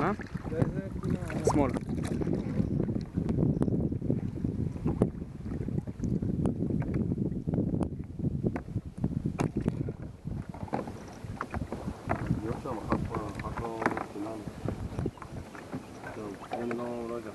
מה? באיזה פינה? שמאלה. להיות שם, אחת לא כולנו. זהו, אני לא יודע.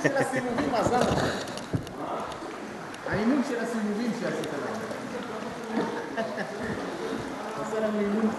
של הסיבובים עזר לך. האימון של הסיבובים שעשית לנו. עשה לנו אימון.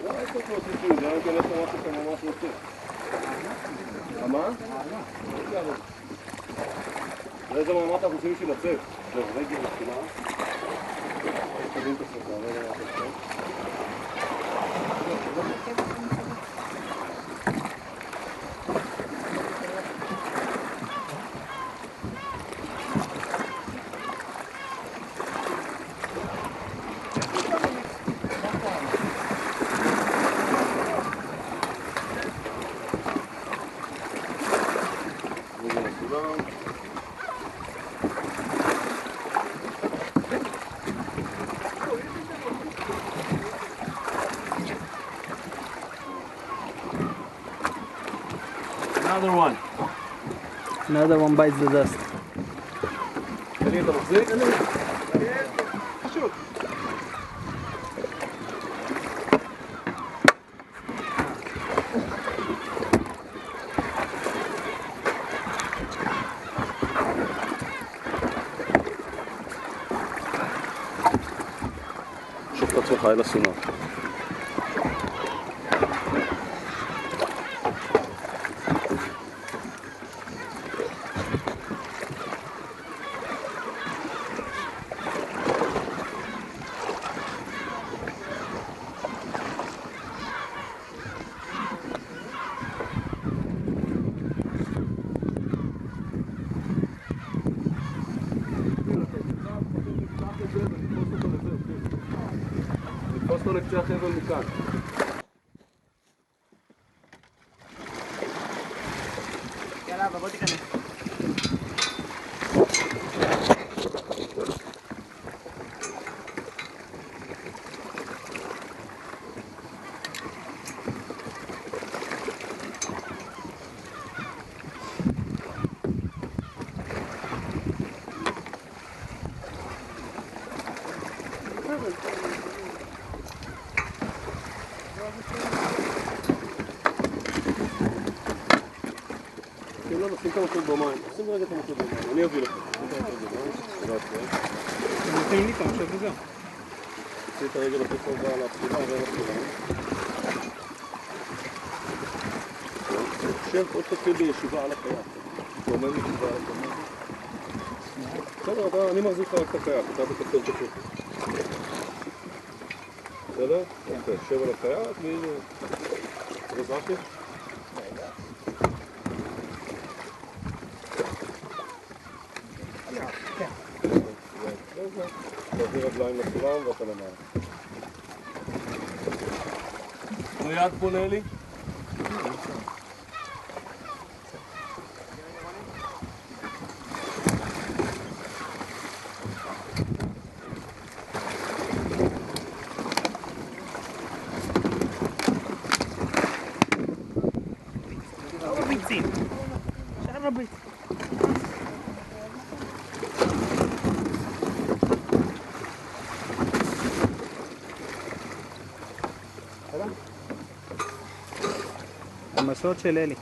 לא, איפה כמו סיפור, גם אם אתה לא שמעת שאתה ממש רוצה. למה? איזה מאמרת אנחנו עושים בשביל לצאת? זהו, רגל מתחילה. תבין את הסרטה, רגע לצאת. Another one. Another one bites the dust. תגיד, אתה מחזיק? פשוט. שוק את עצמך אל הסונה. לתפוס אותו לקצה החבל מכאן. יאללה, בוא תיכנס. שים לנו, שים את המקום במים. שים רגע את המקום במים. אני אביא לך. נותנים לי פעם עכשיו וזהו. תוציא את הרגל הכי קרובה על הפתיחה ולפתיחה. שב, עוד תתחיל בישיבה על הקייק. אתה אומר ישיבה על הקייק. בסדר, אני מחזיק לך רק את הקייק, אתה תקצר את השוק. בסדר? אוקיי, שב על הקייק והנה... רזרתי? תביא רגליים לסולם ואתה למעלה. נו יד פונה לי? שאר הביצים. שאר הביצים. המסעות של אלי.